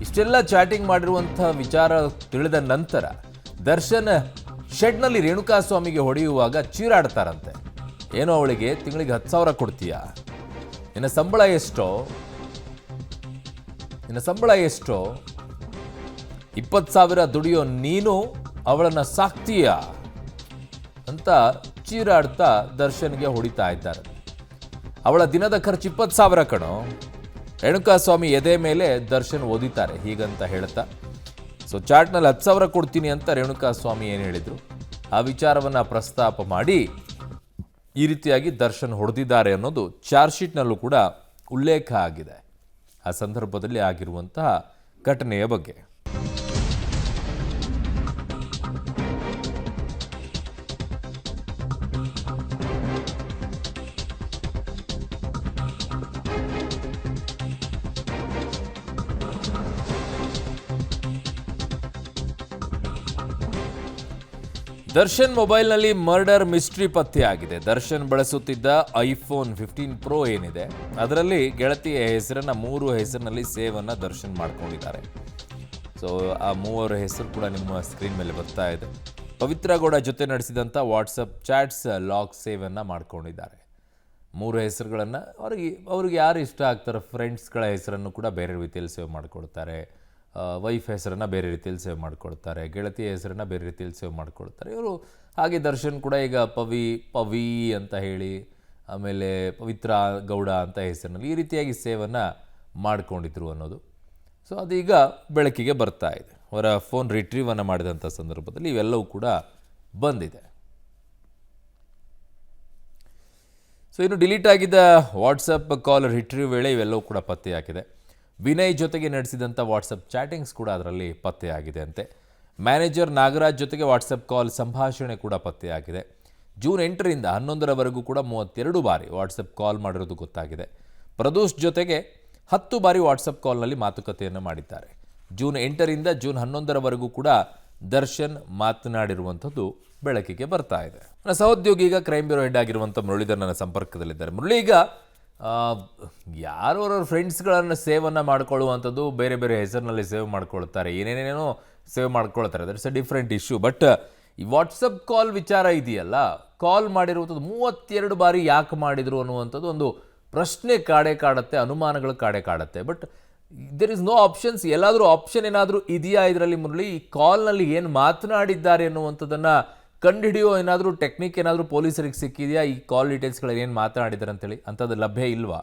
ಇಷ್ಟೆಲ್ಲ ಚಾಟಿಂಗ್ ಮಾಡಿರುವಂಥ ವಿಚಾರ ತಿಳಿದ ನಂತರ ದರ್ಶನ್ ಶೆಡ್ನಲ್ಲಿ ರೇಣುಕಾಸ್ವಾಮಿಗೆ ಹೊಡೆಯುವಾಗ ಚೀರಾಡ್ತಾರಂತೆ. ಏನೋ ಅವಳಿಗೆ ತಿಂಗಳಿಗೆ 10,000 ಕೊಡ್ತೀಯಾ, ನಿನ್ನ ಸಂಬಳ ಎಷ್ಟೋ 20,000 ದುಡಿಯೋ ನೀನು ಅವಳನ್ನ ಸಾಕ್ತೀಯಾ ಅಂತ ಚೀರಾಡ್ತಾ ದರ್ಶನ್ಗೆ ಹೊಡಿತಾ ಇದ್ದಾರೆ. ಅವಳ ದಿನದ ಖರ್ಚು 20,000 ಕಣೋ. ರೇಣುಕಾಸ್ವಾಮಿ ಎದೆ ಮೇಲೆ ದರ್ಶನ್ ಓದಿತಾರೆ ಹೀಗಂತ ಹೇಳ್ತಾ. ಸೊ ಚಾಟ್ನಲ್ಲಿ 10,000 ಕೊಡ್ತೀನಿ ಅಂತ ರೇಣುಕಾಸ್ವಾಮಿ ಏನು ಹೇಳಿದ್ರು ಆ ವಿಚಾರವನ್ನು ಪ್ರಸ್ತಾಪ ಮಾಡಿ ಈ ರೀತಿಯಾಗಿ ದರ್ಶನ್ ಹೊಡೆದಿದ್ದಾರೆ ಅನ್ನೋದು ಚಾರ್ಜ್ ಶೀಟ್ನಲ್ಲೂ ಕೂಡ ಉಲ್ಲೇಖ ಆಗಿದೆ. ಆ ಸಂದರ್ಭದಲ್ಲಿ ಆಗಿರುವಂತಹ ಘಟನೆಯ ಬಗ್ಗೆ. ದರ್ಶನ್ ಮೊಬೈಲ್ನಲ್ಲಿ ಮರ್ಡರ್ ಮಿಸ್ಟ್ರಿ ಪತ್ತೆಯಾಗಿದೆ. ದರ್ಶನ್ ಬಳಸುತ್ತಿದ್ದ ಐಫೋನ್ 15 Pro ಏನಿದೆ ಅದರಲ್ಲಿ ಗೆಳತಿಯ ಹೆಸರನ್ನ 3 ಹೆಸರಿನಲ್ಲಿ ಸೇವನ್ನ ದರ್ಶನ್ ಮಾಡ್ಕೊಂಡಿದ್ದಾರೆ. ಸೊ ಆ 3 ಹೆಸರು ಕೂಡ ನಿಮ್ಮ ಸ್ಕ್ರೀನ್ ಮೇಲೆ ಬರ್ತಾ ಇದೆ. ಪವಿತ್ರ ಗೌಡ ಜೊತೆ ನಡೆಸಿದಂಥ ವಾಟ್ಸಪ್ ಚಾಟ್ಸ್ ಲಾಗ್ ಸೇವನ್ನ ಮಾಡ್ಕೊಂಡಿದ್ದಾರೆ. 3 ಹೆಸರುಗಳನ್ನು ಅವ್ರಿಗೆ ಯಾರು ಇಷ್ಟ ಆಗ್ತಾರೋ ಫ್ರೆಂಡ್ಸ್ಗಳ ಹೆಸರನ್ನು ಕೂಡ ಬೇರೆ ರೀತಿಯಲ್ಲಿ ಸೇವ್ ಮಾಡ್ಕೊಳ್ತಾರೆ. ವೈಫ್ ಹೆಸರನ್ನು ಬೇರೆ ರೀತಿಯಲ್ಲಿ ಸೇವ್ ಮಾಡ್ಕೊಳ್ತಾರೆ. ಗೆಳತಿಯ ಹೆಸರನ್ನು ಬೇರೆ ರೀತಿಯಲ್ಲಿ ಸೇವ್ ಮಾಡ್ಕೊಳ್ತಾರೆ ಇವರು. ಹಾಗೆ ದರ್ಶನ್ ಕೂಡ ಈಗ ಪವಿ ಅಂತ ಹೇಳಿ ಆಮೇಲೆ ಪವಿತ್ರ ಗೌಡ ಅಂತ ಹೆಸರಿನಲ್ಲಿ ಈ ರೀತಿಯಾಗಿ ಸೇವನ್ನು ಮಾಡ್ಕೊಂಡಿದ್ರು ಅನ್ನೋದು. ಸೊ ಅದೀಗ ಬೆಳಕಿಗೆ ಬರ್ತಾ ಇದೆ. ಅವರ ಫೋನ್ ರಿಟ್ರೀವನ್ನು ಮಾಡಿದಂಥ ಸಂದರ್ಭದಲ್ಲಿ ಇವೆಲ್ಲವೂ ಕೂಡ ಬಂದಿದೆ. ಸೊ ಇನ್ನು ಡಿಲೀಟ್ ಆಗಿದ್ದ ವಾಟ್ಸಪ್ ಕಾಲ್ ರಿಟ್ರೀವ್ ವೇಳೆ ಇವೆಲ್ಲವೂ ಕೂಡ ಪತ್ತೆಯಾಗಿದೆ. ವಿನಯ್ ಜೊತೆಗೆ ನಡೆಸಿದಂಥ ವಾಟ್ಸಪ್ ಚಾಟಿಂಗ್ಸ್ ಕೂಡ ಅದರಲ್ಲಿ ಪತ್ತೆಯಾಗಿದೆ ಅಂತೆ. ಮ್ಯಾನೇಜರ್ ನಾಗರಾಜ್ ಜೊತೆಗೆ ವಾಟ್ಸಪ್ ಕಾಲ್ ಸಂಭಾಷಣೆ ಕೂಡ ಪತ್ತೆಯಾಗಿದೆ. ಜೂನ್ 8ರಿಂದ 11ರವರೆಗೂ ಕೂಡ 32 ಬಾರಿ ವಾಟ್ಸಪ್ ಕಾಲ್ ಮಾಡಿರೋದು ಗೊತ್ತಾಗಿದೆ. ಪ್ರದೋಷ್ ಜೊತೆಗೆ 10 ಬಾರಿ ವಾಟ್ಸಪ್ ಕಾಲ್ನಲ್ಲಿ ಮಾತುಕತೆಯನ್ನು ಮಾಡಿದ್ದಾರೆ. ಜೂನ್ 8ರಿಂದ ಜೂನ್ 11ರವರೆಗೂ ಕೂಡ ದರ್ಶನ್ ಮಾತನಾಡಿರುವಂಥದ್ದು ಬೆಳಕಿಗೆ ಬರ್ತಾ ಇದೆ. ನನ್ನ ಸಹೋದ್ಯೋಗಿ ಈಗ ಕ್ರೈಮ್ ಬ್ಯೂರೋ ಹೆಡ್ ಆಗಿರುವಂಥ ಮುರಳೀಧರ್ ನನ್ನ ಸಂಪರ್ಕದಲ್ಲಿದ್ದಾರೆ. ಮುರಳಿ, ಈಗ ಯಾರವ್ರ ಫ್ರೆಂಡ್ಸ್ಗಳನ್ನು ಸೇವನ್ನು ಮಾಡ್ಕೊಳ್ಳುವಂಥದ್ದು ಬೇರೆ ಬೇರೆ ಹೆಸರಿನಲ್ಲಿ ಸೇವ್ ಮಾಡ್ಕೊಳ್ತಾರೆ, ಏನೇನೇನೋ ಸೇವ್ ಮಾಡ್ಕೊಳ್ತಾರೆ, that's a different issue. But ಈ ವಾಟ್ಸಪ್ ಕಾಲ್ ವಿಚಾರ ಇದೆಯಲ್ಲ, ಕಾಲ್ ಮಾಡಿರುವಂಥದ್ದು 32 ಬಾರಿ ಯಾಕೆ ಮಾಡಿದರು ಅನ್ನುವಂಥದ್ದು ಒಂದು ಪ್ರಶ್ನೆ ಕಾಡುತ್ತೆ, ಅನುಮಾನಗಳು ಕಾಡುತ್ತೆ. But there is no options. ಎಲ್ಲಾದರೂ ಆಪ್ಷನ್ ಏನಾದರೂ ಇದೆಯಾ ಇದರಲ್ಲಿ ಮುರಳಿ? ಈ ಕಾಲ್ನಲ್ಲಿ ಏನು ಮಾತನಾಡಿದ್ದಾರೆ ಅನ್ನುವಂಥದ್ದನ್ನು ಕಂಡುಹಿಡಿಯೋ ಏನಾದರೂ ಟೆಕ್ನಿಕ್ ಏನಾದರೂ ಪೊಲೀಸರಿಗೆ ಸಿಕ್ಕಿದೆಯಾ? ಈ ಕಾಲ್ ಡೀಟೇಲ್ಸ್ಗಳು ಏನು ಮಾತನಾಡಿದ್ದಾರೆ ಅಂತೇಳಿ ಅಂಥದ್ದು ಲಭ್ಯ ಇಲ್ವಾ?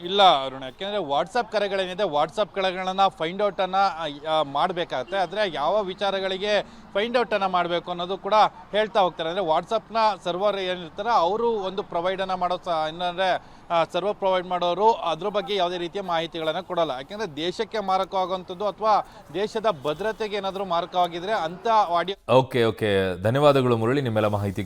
ಇಲ್ಲ ಅರುಣ್, ಯಾಕೆಂದರೆ ವಾಟ್ಸಪ್ ಕರೆಗಳೇನಿದೆ ವಾಟ್ಸಪ್ ಕರೆಗಳನ್ನು ಫೈಂಡ್ ಔಟನ್ನು ಮಾಡಬೇಕಾಗತ್ತೆ. ಆದರೆ ಯಾವ ವಿಚಾರಗಳಿಗೆ ಫೈಂಡ್ ಔಟನ್ನು ಮಾಡಬೇಕು ಅನ್ನೋದು ಕೂಡ ಹೇಳ್ತಾ ಹೋಗ್ತಾರೆ. ಅಂದರೆ ವಾಟ್ಸಪ್ನ ಸರ್ವರ್ ಏನಿರ್ತಾರೆ ಅವರು ಒಂದು ಪ್ರೊವೈಡನ್ನು ಮಾಡೋ ಏನಂದರೆ ಸರ್ವರ್ ಪ್ರೊವೈಡ್ ಮಾಡೋರು ಅದ್ರ ಬಗ್ಗೆ ಯಾವುದೇ ರೀತಿಯ ಮಾಹಿತಿಗಳನ್ನು ಕೊಡೋಲ್ಲ. ಯಾಕೆಂದರೆ ದೇಶಕ್ಕೆ ಮಾರಕವಾಗುವಂಥದ್ದು ಅಥವಾ ದೇಶದ ಭದ್ರತೆಗೆ ಏನಾದರೂ ಮಾರಕವಾಗಿದ್ದರೆ ಅಂಥ ಆಡಿಯೋ. ಓಕೆ, ಧನ್ಯವಾದಗಳು ಮುರಳಿ ನಿಮ್ಮೆಲ್ಲ ಮಾಹಿತಿ.